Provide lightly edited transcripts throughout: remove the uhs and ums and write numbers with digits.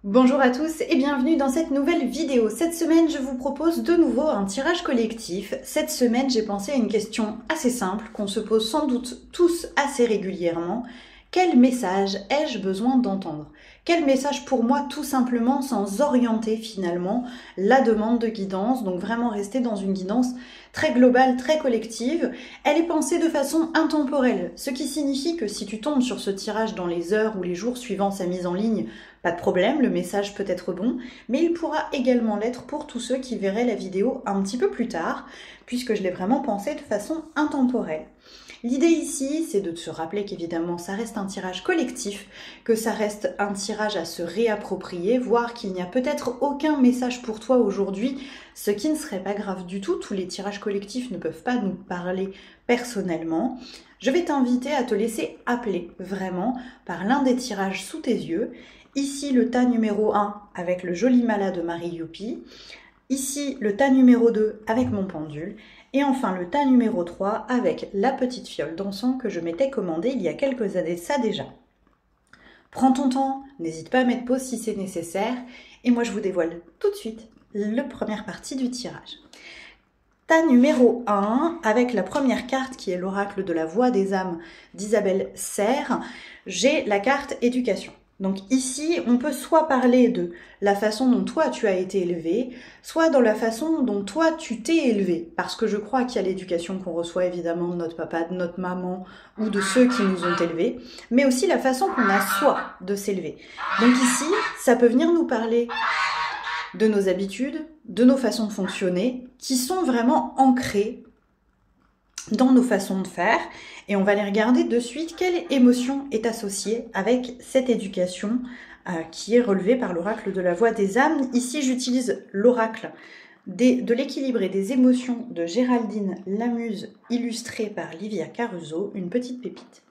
Bonjour à tous et bienvenue dans cette nouvelle vidéo. Cette semaine, je vous propose de nouveau un tirage collectif. Cette semaine, j'ai pensé à une question assez simple qu'on se pose sans doute tous assez régulièrement. Quel message ai-je besoin d'entendre? Quel message pour moi tout simplement sans orienter finalement la demande de guidance, donc vraiment rester dans une guidance très globale, très collective. Elle est pensée de façon intemporelle, ce qui signifie que si tu tombes sur ce tirage dans les heures ou les jours suivant sa mise en ligne, pas de problème, le message peut être bon, mais il pourra également l'être pour tous ceux qui verraient la vidéo un petit peu plus tard, puisque je l'ai vraiment pensé de façon intemporelle. L'idée ici, c'est de se rappeler qu'évidemment, ça reste un tirage collectif, que ça reste un tirage à se réapproprier, voire qu'il n'y a peut-être aucun message pour toi aujourd'hui, ce qui ne serait pas grave du tout. Tous les tirages collectifs ne peuvent pas nous parler personnellement. Je vais t'inviter à te laisser appeler vraiment par l'un des tirages sous tes yeux. Ici, le tas numéro 1 avec le joli mala de Marie Youpi. Ici, le tas numéro 2 avec mon pendule. Et enfin, le tas numéro 3 avec la petite fiole d'encens que je m'étais commandée il y a quelques années, ça déjà. Prends ton temps, n'hésite pas à mettre pause si c'est nécessaire. Et moi, je vous dévoile tout de suite la première partie du tirage. Tas numéro 1 avec la première carte qui est l'oracle de la voix des âmes d'Isabelle Serre. J'ai la carte éducation. Donc ici, on peut soit parler de la façon dont toi tu as été élevé, soit dans la façon dont toi tu t'es élevé. Parce que je crois qu'il y a l'éducation qu'on reçoit évidemment de notre papa, de notre maman ou de ceux qui nous ont élevés, mais aussi la façon qu'on a soi de s'élever. Donc ici, ça peut venir nous parler de nos habitudes, de nos façons de fonctionner, qui sont vraiment ancrées dans nos façons de faire, et on va les regarder de suite. Quelle émotion est associée avec cette éducation qui est relevée par l'oracle de la voix des âmes? Ici, j'utilise l'oracle de l'équilibre et des émotions de Géraldine Lamuse, illustrée par Livia Caruso, une petite pépite.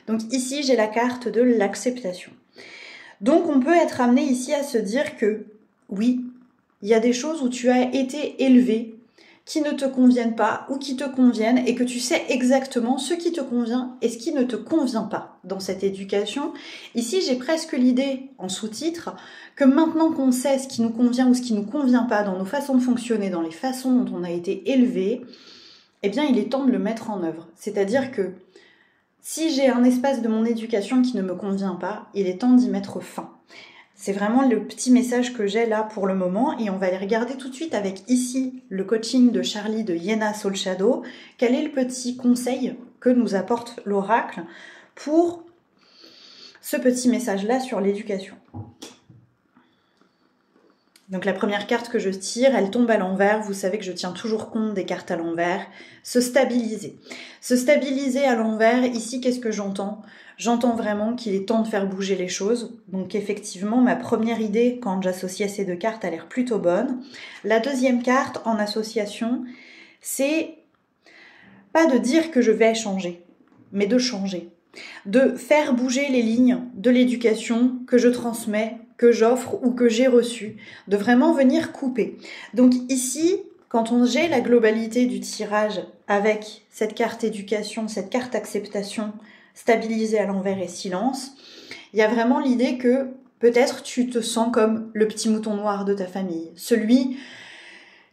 Donc ici, j'ai la carte de l'acceptation. Donc on peut être amené ici à se dire que oui, il y a des choses où tu as été élevé qui ne te conviennent pas ou qui te conviennent, et que tu sais exactement ce qui te convient et ce qui ne te convient pas dans cette éducation. Ici, j'ai presque l'idée, en sous-titre, que maintenant qu'on sait ce qui nous convient ou ce qui ne nous convient pas dans nos façons de fonctionner, dans les façons dont on a été élevé, eh bien, il est temps de le mettre en œuvre. C'est-à-dire que si j'ai un espace de mon éducation qui ne me convient pas, il est temps d'y mettre fin. C'est vraiment le petit message que j'ai là pour le moment, et on va les regarder tout de suite avec ici le coaching de Charlie de Yena Soul Shadow. Quel est le petit conseil que nous apporte l'oracle pour ce petit message-là sur l'éducation? Donc la première carte que je tire, elle tombe à l'envers. Vous savez que je tiens toujours compte des cartes à l'envers. Se stabiliser. Se stabiliser à l'envers, ici, qu'est-ce que j'entends? J'entends vraiment qu'il est temps de faire bouger les choses. Donc effectivement, ma première idée, quand j'associais ces deux cartes, a l'air plutôt bonne. La deuxième carte, en association, c'est pas de dire que je vais changer, mais de changer. De faire bouger les lignes de l'éducation que je transmets, que j'offre ou que j'ai reçu, de vraiment venir couper. Donc ici, quand j'ai la globalité du tirage avec cette carte éducation, cette carte acceptation, stabilisée à l'envers et silence, il y a vraiment l'idée que peut-être tu te sens comme le petit mouton noir de ta famille, celui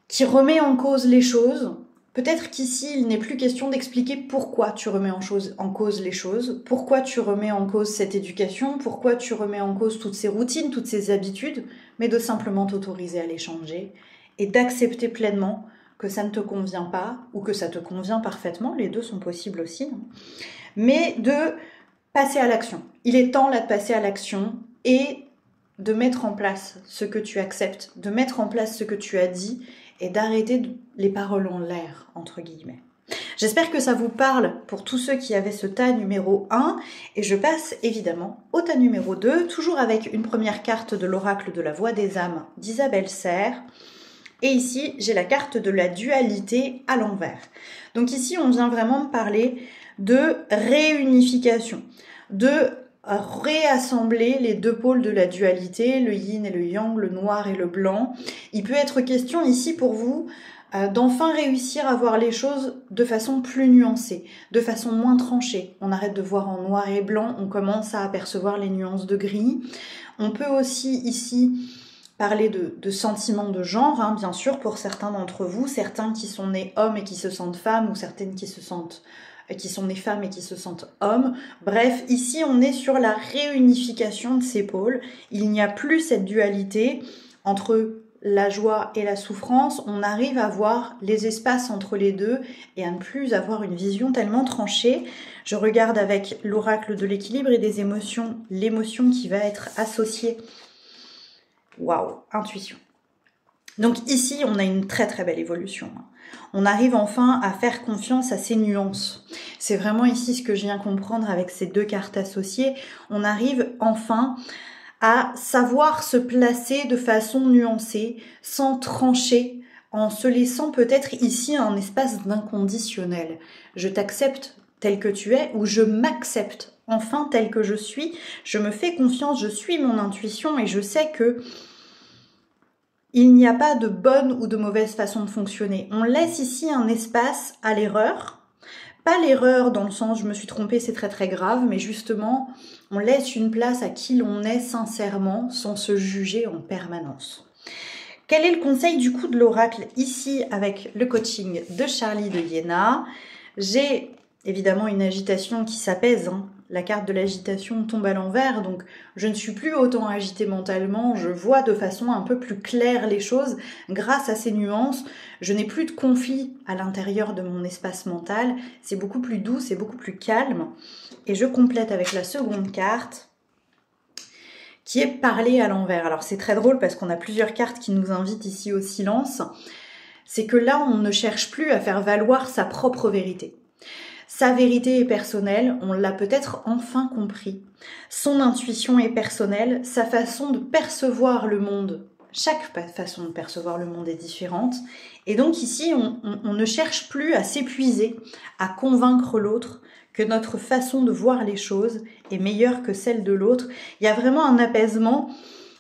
qui remet en cause les choses. Peut-être qu'ici, il n'est plus question d'expliquer pourquoi tu remets en cause les choses, pourquoi tu remets en cause cette éducation, pourquoi tu remets en cause toutes ces routines, toutes ces habitudes, mais de simplement t'autoriser à les changer et d'accepter pleinement que ça ne te convient pas ou que ça te convient parfaitement, les deux sont possibles aussi, mais de passer à l'action. Il est temps là de passer à l'action et de mettre en place ce que tu acceptes, de mettre en place ce que tu as dit, et d'arrêter les paroles en l'air, entre guillemets. J'espère que ça vous parle pour tous ceux qui avaient ce tas numéro 1, et je passe évidemment au tas numéro 2, toujours avec une première carte de l'oracle de la voix des âmes d'Isabelle Serre, et ici j'ai la carte de la dualité à l'envers. Donc ici on vient vraiment parler de réunification, de réassembler les deux pôles de la dualité, le yin et le yang, le noir et le blanc. Il peut être question ici pour vous d'enfin réussir à voir les choses de façon plus nuancée, de façon moins tranchée. On arrête de voir en noir et blanc, on commence à apercevoir les nuances de gris. On peut aussi ici parler de sentiments de genre, hein, bien sûr, pour certains d'entre vous, certains qui sont nés hommes et qui se sentent femmes, ou certaines qui sont nées femmes et qui se sentent hommes. Bref, ici on est sur la réunification de ces pôles. Il n'y a plus cette dualité entre la joie et la souffrance. On arrive à voir les espaces entre les deux et à ne plus avoir une vision tellement tranchée. Je regarde avec l'oracle de l'équilibre et des émotions, l'émotion qui va être associée. Waouh, intuition. Donc ici, on a une très très belle évolution. On arrive enfin à faire confiance à ces nuances. C'est vraiment ici ce que je viens comprendre avec ces deux cartes associées. On arrive enfin à savoir se placer de façon nuancée, sans trancher, en se laissant peut-être ici un espace d'inconditionnel. Je t'accepte tel que tu es, ou je m'accepte enfin tel que je suis. Je me fais confiance, je suis mon intuition et je sais que il n'y a pas de bonne ou de mauvaise façon de fonctionner. On laisse ici un espace à l'erreur. Pas l'erreur dans le sens je me suis trompée, c'est très très grave, mais justement, on laisse une place à qui l'on est sincèrement sans se juger en permanence. Quel est le conseil du coup de l'oracle ici avec le coaching de Charlie de Iéna? J'ai évidemment une agitation qui s'apaise, hein. La carte de l'agitation tombe à l'envers, donc je ne suis plus autant agitée mentalement, je vois de façon un peu plus claire les choses grâce à ces nuances. Je n'ai plus de conflit à l'intérieur de mon espace mental, c'est beaucoup plus doux, c'est beaucoup plus calme. Et je complète avec la seconde carte qui est parler à l'envers. Alors c'est très drôle parce qu'on a plusieurs cartes qui nous invitent ici au silence. C'est que là, on ne cherche plus à faire valoir sa propre vérité. Sa vérité est personnelle, on l'a peut-être enfin compris. Son intuition est personnelle, sa façon de percevoir le monde. Chaque façon de percevoir le monde est différente. Et donc ici, on ne cherche plus à s'épuiser, à convaincre l'autre que notre façon de voir les choses est meilleure que celle de l'autre. Il y a vraiment un apaisement.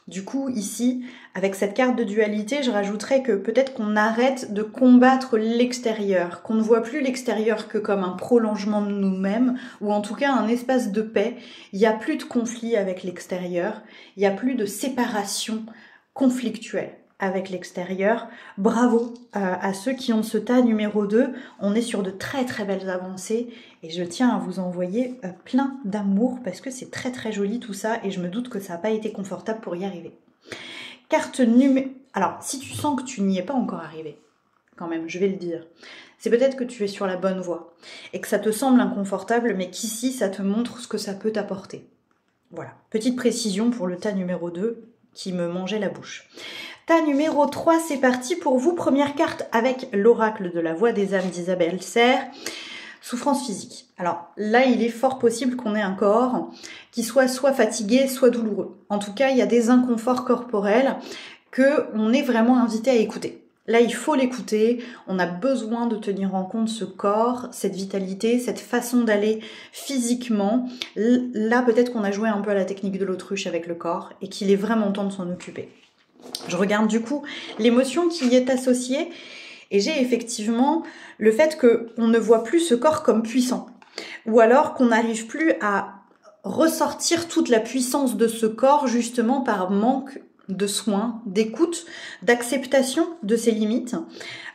Du coup, ici, avec cette carte de dualité, je rajouterais que peut-être qu'on arrête de combattre l'extérieur, qu'on ne voit plus l'extérieur que comme un prolongement de nous-mêmes, ou en tout cas un espace de paix. Il n'y a plus de conflit avec l'extérieur, il n'y a plus de séparation conflictuelle avec l'extérieur. Bravo à ceux qui ont ce tas numéro 2. On est sur de très très belles avancées et je tiens à vous envoyer plein d'amour parce que c'est très très joli tout ça et je me doute que ça n'a pas été confortable pour y arriver. Carte numéro... Alors, si tu sens que tu n'y es pas encore arrivé, quand même, je vais le dire, c'est peut-être que tu es sur la bonne voie et que ça te semble inconfortable, mais qu'ici, ça te montre ce que ça peut t'apporter. Voilà, petite précision pour le tas numéro 2 qui me mangeait la bouche. Tas numéro 3, c'est parti pour vous. Première carte avec l'oracle de la voix des âmes d'Isabelle Serre. Souffrance physique. Alors là, il est fort possible qu'on ait un corps qui soit fatigué, soit douloureux. En tout cas, il y a des inconforts corporels qu'on est vraiment invité à écouter. Là, il faut l'écouter. On a besoin de tenir en compte ce corps, cette vitalité, cette façon d'aller physiquement. Là, peut-être qu'on a joué un peu à la technique de l'autruche avec le corps et qu'il est vraiment temps de s'en occuper. Je regarde du coup l'émotion qui y est associée et j'ai effectivement le fait qu'on ne voit plus ce corps comme puissant ou alors qu'on n'arrive plus à ressortir toute la puissance de ce corps justement par manque de soins, d'écoute, d'acceptation de ses limites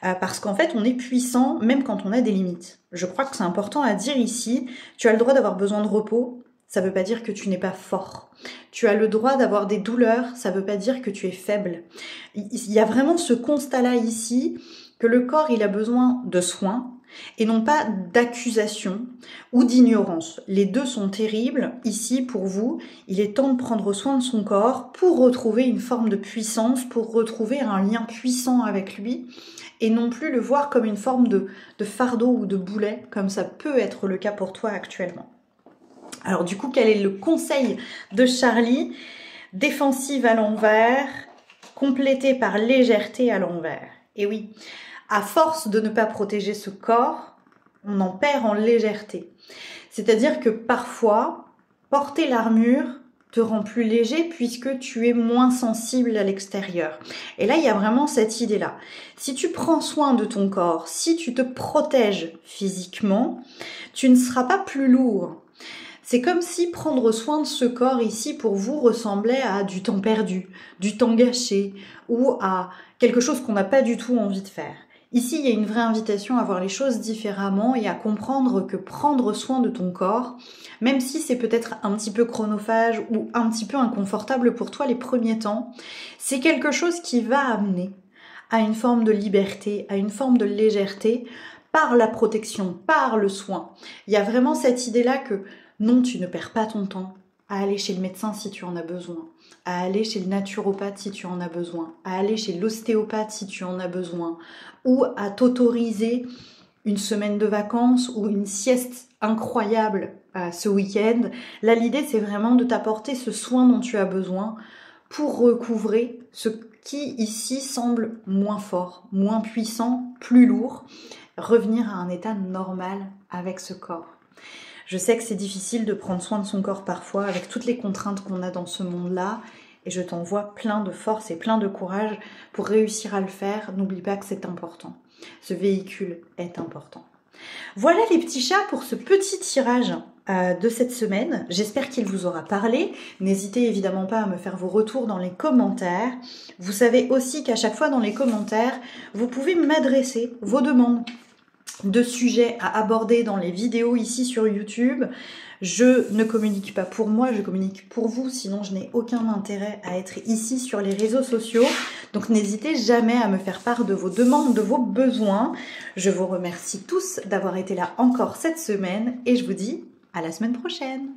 parce qu'en fait on est puissant même quand on a des limites. Je crois que c'est important à dire ici, tu as le droit d'avoir besoin de repos. Ça ne veut pas dire que tu n'es pas fort. Tu as le droit d'avoir des douleurs, ça ne veut pas dire que tu es faible. Il y a vraiment ce constat-là ici, que le corps, il a besoin de soins et non pas d'accusation ou d'ignorance. Les deux sont terribles. Ici, pour vous, il est temps de prendre soin de son corps pour retrouver une forme de puissance, pour retrouver un lien puissant avec lui et non plus le voir comme une forme de fardeau ou de boulet, comme ça peut être le cas pour toi actuellement. Alors du coup, quel est le conseil de Charlie? Défensive à l'envers, complétée par légèreté à l'envers. Et oui, à force de ne pas protéger ce corps, on en perd en légèreté. C'est-à-dire que parfois, porter l'armure, te rend plus léger puisque tu es moins sensible à l'extérieur. Et là, il y a vraiment cette idée-là. Si tu prends soin de ton corps, si tu te protèges physiquement, tu ne seras pas plus lourd. C'est comme si prendre soin de ce corps ici pour vous ressemblait à du temps perdu, du temps gâché ou à quelque chose qu'on n'a pas du tout envie de faire. Ici, il y a une vraie invitation à voir les choses différemment et à comprendre que prendre soin de ton corps, même si c'est peut-être un petit peu chronophage ou un petit peu inconfortable pour toi les premiers temps, c'est quelque chose qui va amener à une forme de liberté, à une forme de légèreté par la protection, par le soin. Il y a vraiment cette idée-là que non, tu ne perds pas ton temps à aller chez le médecin si tu en as besoin, à aller chez le naturopathe si tu en as besoin, à aller chez l'ostéopathe si tu en as besoin, ou à t'autoriser une semaine de vacances ou une sieste incroyable ce week-end. Là, l'idée, c'est vraiment de t'apporter ce soin dont tu as besoin pour recouvrer ce qui ici semble moins fort, moins puissant, plus lourd, revenir à un état normal avec ce corps. Je sais que c'est difficile de prendre soin de son corps parfois avec toutes les contraintes qu'on a dans ce monde-là et je t'envoie plein de force et plein de courage pour réussir à le faire. N'oublie pas que c'est important. Ce véhicule est important. Voilà les petits chats pour ce petit tirage de cette semaine. J'espère qu'il vous aura parlé. N'hésitez évidemment pas à me faire vos retours dans les commentaires. Vous savez aussi qu'à chaque fois dans les commentaires, vous pouvez m'adresser vos demandes de sujets à aborder dans les vidéos ici sur YouTube. Je ne communique pas pour moi, je communique pour vous, sinon je n'ai aucun intérêt à être ici sur les réseaux sociaux. Donc n'hésitez jamais à me faire part de vos demandes, de vos besoins. Je vous remercie tous d'avoir été là encore cette semaine et je vous dis à la semaine prochaine.